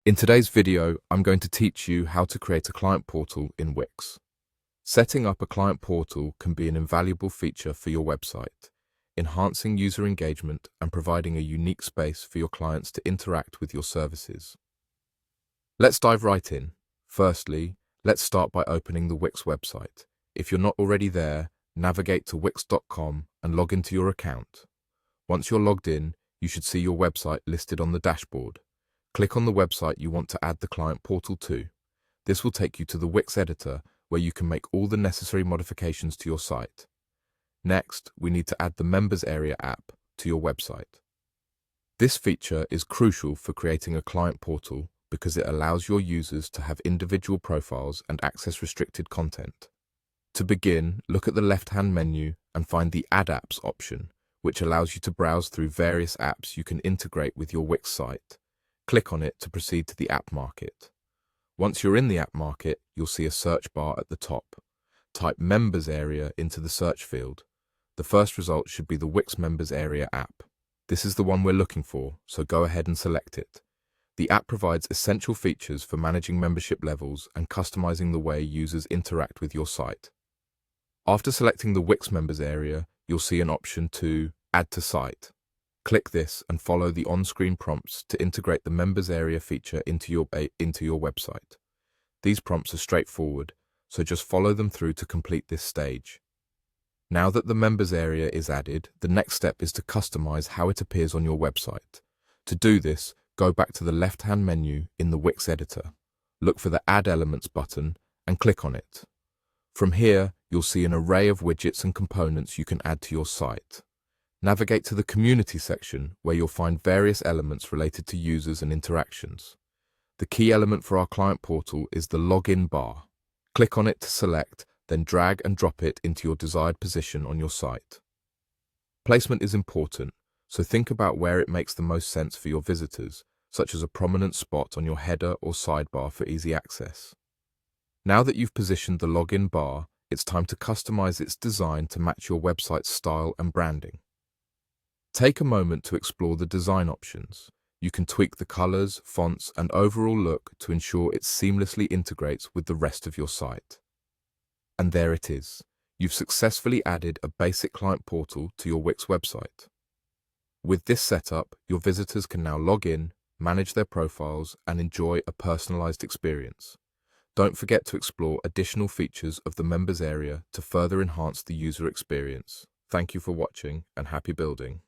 In today's video, I'm going to teach you how to create a client portal in Wix. Setting up a client portal can be an invaluable feature for your website, enhancing user engagement and providing a unique space for your clients to interact with your services. Let's dive right in. Firstly, let's start by opening the Wix website. If you're not already there, navigate to wix.com and log into your account. Once you're logged in, you should see your website listed on the dashboard. Click on the website you want to add the client portal to. This will take you to the Wix editor, where you can make all the necessary modifications to your site. Next, we need to add the Members Area app to your website. This feature is crucial for creating a client portal because it allows your users to have individual profiles and access restricted content. To begin, look at the left-hand menu and find the Add Apps option, which allows you to browse through various apps you can integrate with your Wix site. Click on it to proceed to the app market. Once you're in the app market, you'll see a search bar at the top. Type Members Area into the search field. The first result should be the Wix Members Area app. This is the one we're looking for, so go ahead and select it. The app provides essential features for managing membership levels and customizing the way users interact with your site. After selecting the Wix Members Area, you'll see an option to Add to Site. Click this and follow the on-screen prompts to integrate the Members Area feature into your website. These prompts are straightforward, so just follow them through to complete this stage. Now that the Members Area is added, the next step is to customize how it appears on your website. To do this, go back to the left-hand menu in the Wix editor. Look for the Add Elements button and click on it. From here, you'll see an array of widgets and components you can add to your site. Navigate to the Community section, where you'll find various elements related to users and interactions. The key element for our client portal is the Login bar. Click on it to select, then drag and drop it into your desired position on your site. Placement is important, so think about where it makes the most sense for your visitors, such as a prominent spot on your header or sidebar for easy access. Now that you've positioned the Login bar, it's time to customize its design to match your website's style and branding. Take a moment to explore the design options. You can tweak the colors, fonts, and overall look to ensure it seamlessly integrates with the rest of your site. And there it is. You've successfully added a basic client portal to your Wix website. With this setup, your visitors can now log in, manage their profiles, and enjoy a personalized experience. Don't forget to explore additional features of the Members Area to further enhance the user experience. Thank you for watching and happy building.